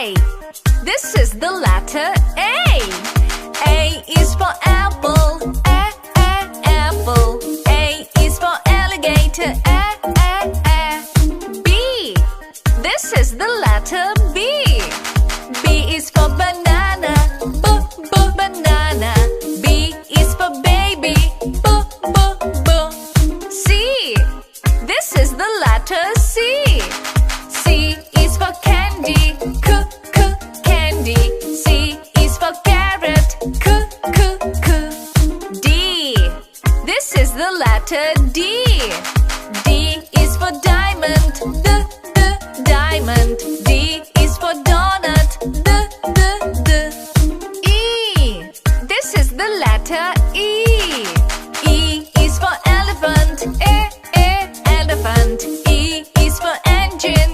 A. This is the letter A. A is for apple. Apple. A is for alligator. B. This is the letter B. B is for banana. Banana. B is for baby. C. This is the letter C. C is for candy. Candy. C is for carrot. D. This is the letter D. D is for diamond. Diamond. D is for donut. E. This is the letter E. E is for elephant. Elephant. E is for engine.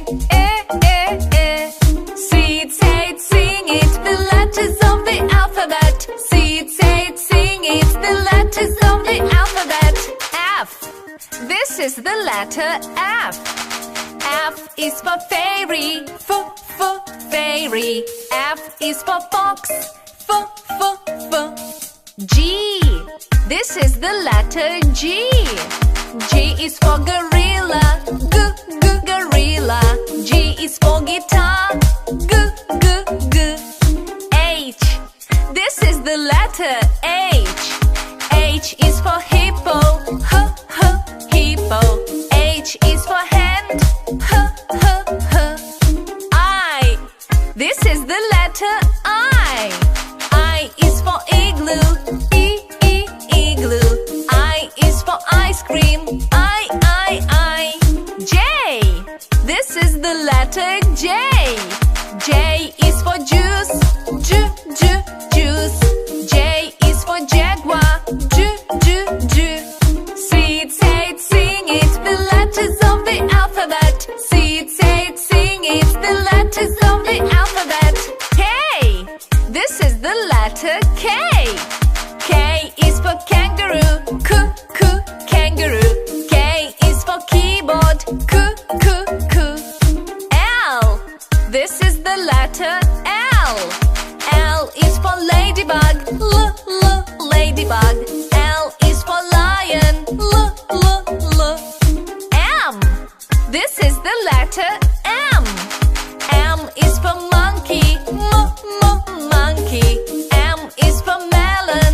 Seed, say it, sing it, the letters of the alphabet. Seed, say it, sing it, the letters of the alphabet. F. This is the letter F. F is for fairy. Fairy. F is for fox. G. This is the letter G. G is for gorilla. Gorilla. G is for guitar. H. This is the letter H. H is for hippo. Hippo. H is for hand. I. This is the letter I. I is for igloo. Igloo. I is for ice cream. I. J. This is the letter J. J is for juice. Juice. J is for jaguar. Seed, say it, sing it, the letters of the alphabet. Seed, say it, sing it, the letters of the alphabet. K. This is the letter K. K is for kangaroo. Kangaroo. K is for keyboard. L. This is the letter L. L is for ladybug. Ladybug. L is for lion. M. This is the letter M. M is for monkey. Monkey. M is for melon.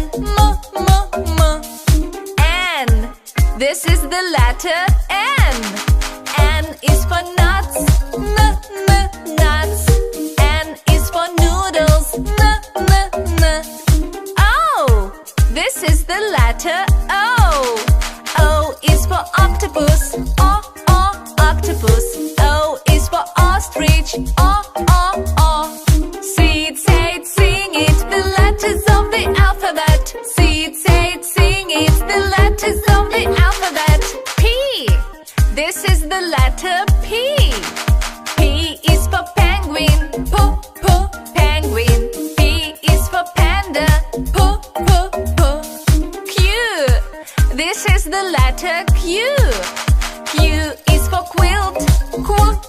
N. This is the letter N. N is for nuts. Nuts. N is for noodles. O. This is the letter O. O is for octopus. Octopus. O is for ostrich. Seed, say it, sing it, the letters of the alphabet. Seed, say it, sing it, the letters of the alphabet. P. This is the letter P. P is for penguin. Penguin. P is for panda. Q. This is the letter Q. Q is for quilt. Quilt.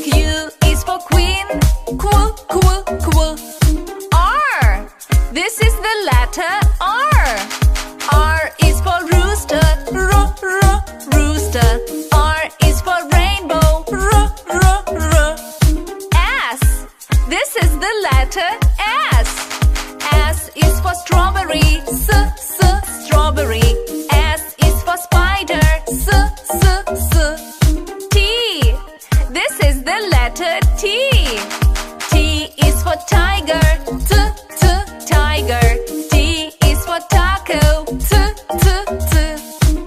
Q is for queen. R. This is the letter R. R is for rooster. Rooster. R is for rainbow. S. This is the letter S. S is for strawberry. Strawberry. S is for spider. T. This is the letter T. T is for tiger. Tiger. T is for taco.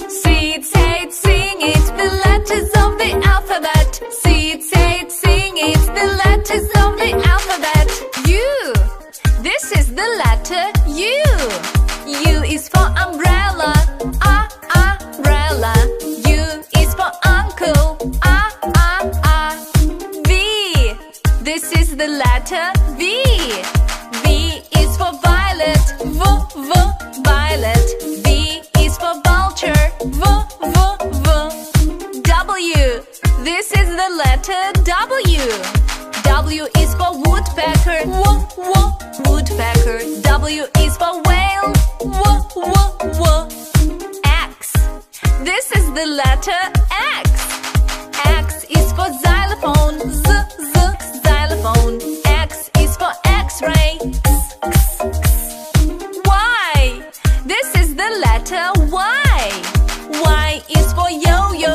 Seed, say it, sing it, the letters of the alphabet. Seed, say it, sing it, the letters of the alphabet. U. This is the letter U. U is for umbrella. Umbrella. U is for uncle. V. This is the letter V. V is for violet. Violet. V is for vulture. W. This is the letter W. W for woodpecker, woodpecker. W is for whale, X. This is the letter X. X is for xylophone, xylophone. X is for X-ray, Y. This is the letter Y. Y is for yo-yo,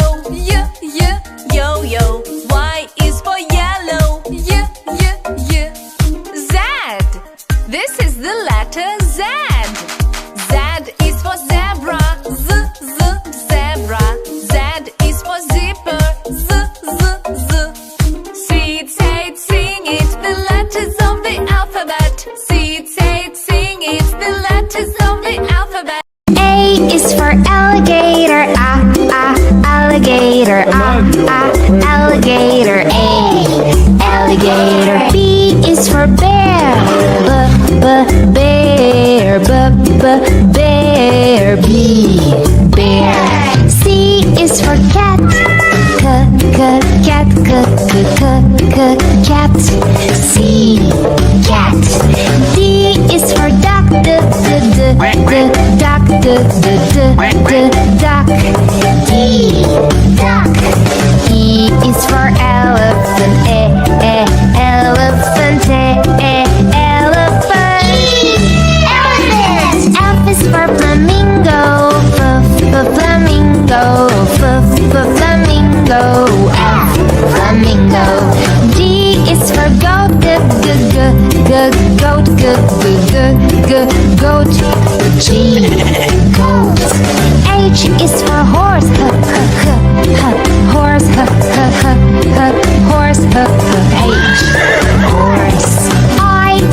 yo-yo. Y is for yellow, Z. This is the letter Z. Z is for zebra, zebra. Z is for zipper, Say it, sing it, the letters of the alphabet. Say it, sing it, the letters of the alphabet. A is for alligator, alligator, alligator, A, alligator. B is for bear, bear, bear, B, bear. C is for cat, cat, cat, C, cat. D is for duck, duck, duck, D, duck. E is for elephant, elephant, elephant. Elephant. F is for flamingo, flamingo, flamingo, F, flamingo. G is for goat, goat, G, goat. H is for horse, horse, horse, H, horse. I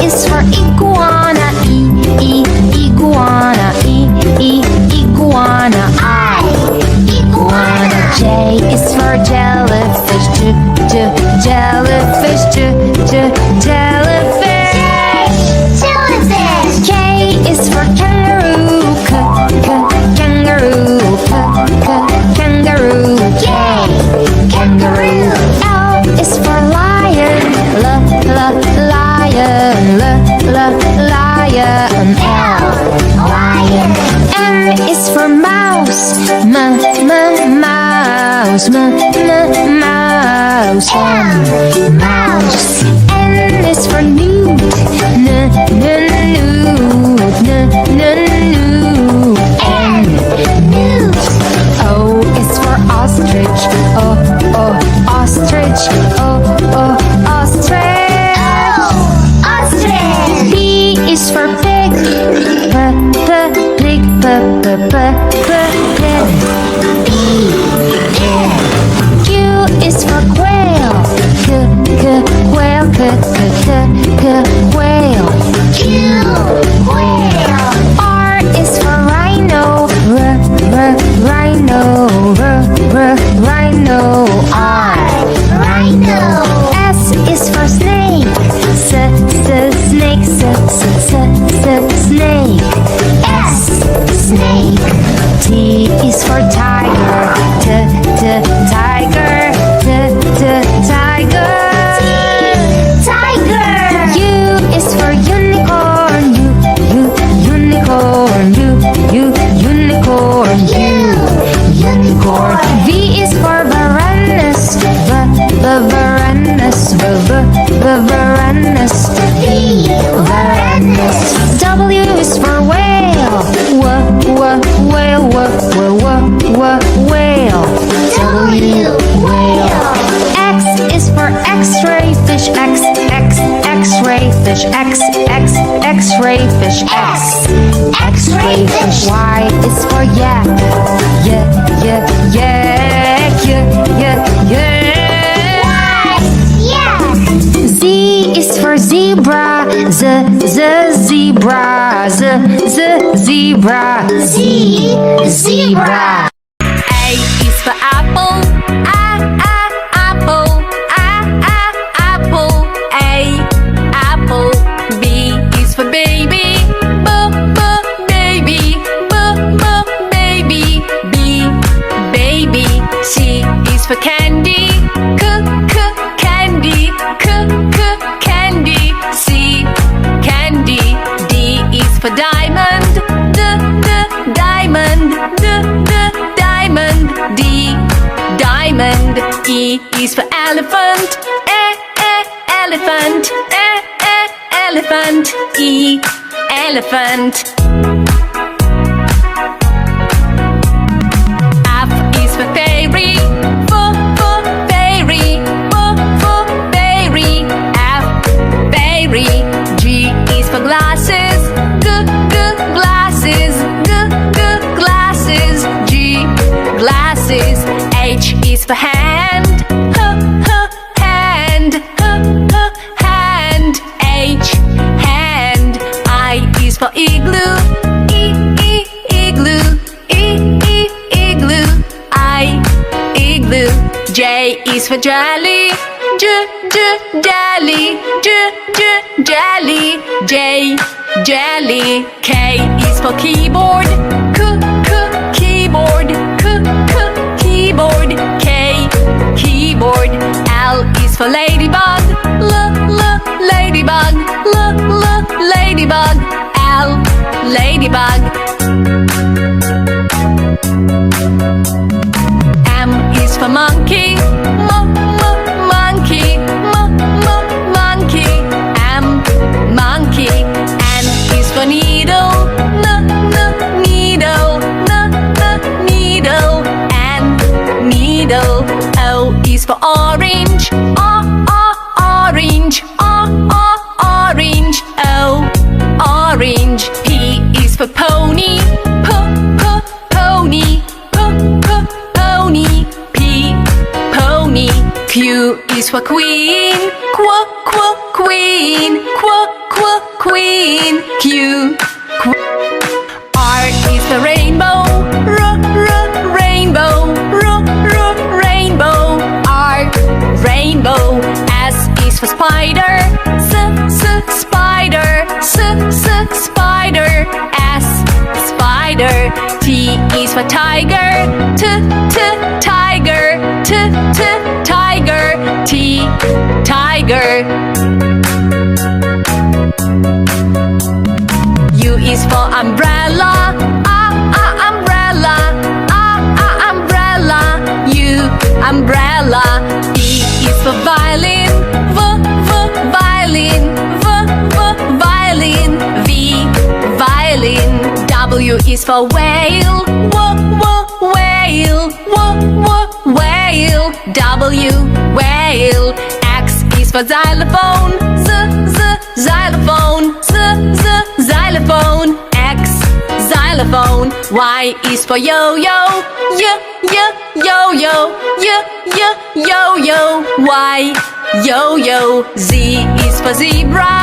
is for iguana, iguana, iguana, I, iguana. J is for jellyfish, jellyfish, jellyfish. K is for kangaroo, kangaroo, kangaroo, K, kangaroo. L is for lion, lion, lion, L, lion. M is for mouse, mouse, mouse, mouse. N is for newt, newt, N, newt. O is for ostrich, ostrich, ostrich, ostrich. P is for pig, pig, pig, Q is for quail, quail, quail, Q, quail. R is for rhino, rhino, rhino, R, rhino. S is for snake, snake, snake, S, snake. T is for tiger, tiger, tiger, tiger. U is for unicorn, unicorn, unicorn, unicorn. V is for Varanus, Varanus, Varanus, V, Varanus. W is for whale, whale, whale, W, whale. X is for X-ray fish, X-ray fish, X-ray fish, X-ray fish. Y is for yak, Z is for zebra, zebra, zebra, Z, zebra. A is for apple, apple, apple, apple. B is for baby, baby, baby, baby. C is for candy, candy, candy. elephant. E, elephant. F is for fairy. Fairy. Fairy. F, fairy. G is for glasses. Glasses. Glasses. G, glasses. H is for hand. Hand. Hand. H, hand. I is for igloo. Igloo. Igloo. I, igloo. J is for jelly. Jelly. Jelly. J, jelly. K is for keyboard. Keyboard. Keyboard. K, keyboard. L is for ladybug. Ladybug. Ladybug. L, ladybug. M is for monkey. Monkey. Monkey. M, monkey. N is for needle. Needle. Needle. N, needle. O is for orange. Orange. Orange. O, orange. P is for pony. Pony. Pony. P, pony. Q is for queen. Queen. Queen. Q. R is for rainbow. Rainbow. Rainbow. R, rainbow. S is for spider. Spider. Spider. S, spider. T is for tiger. Tiger. Tiger. T, tiger. U is for umbrella. Umbrella. Umbrella. U, umbrella. V is for violin. Violin. Violin. V, violin. W is for whale. Whale. Whale. W, whale. X is for xylophone. Xylophone. Xylophone. X, xylophone. Y is for yo-yo. Yo-yo. Yo-yo. Y, yo-yo. Z is for zebra.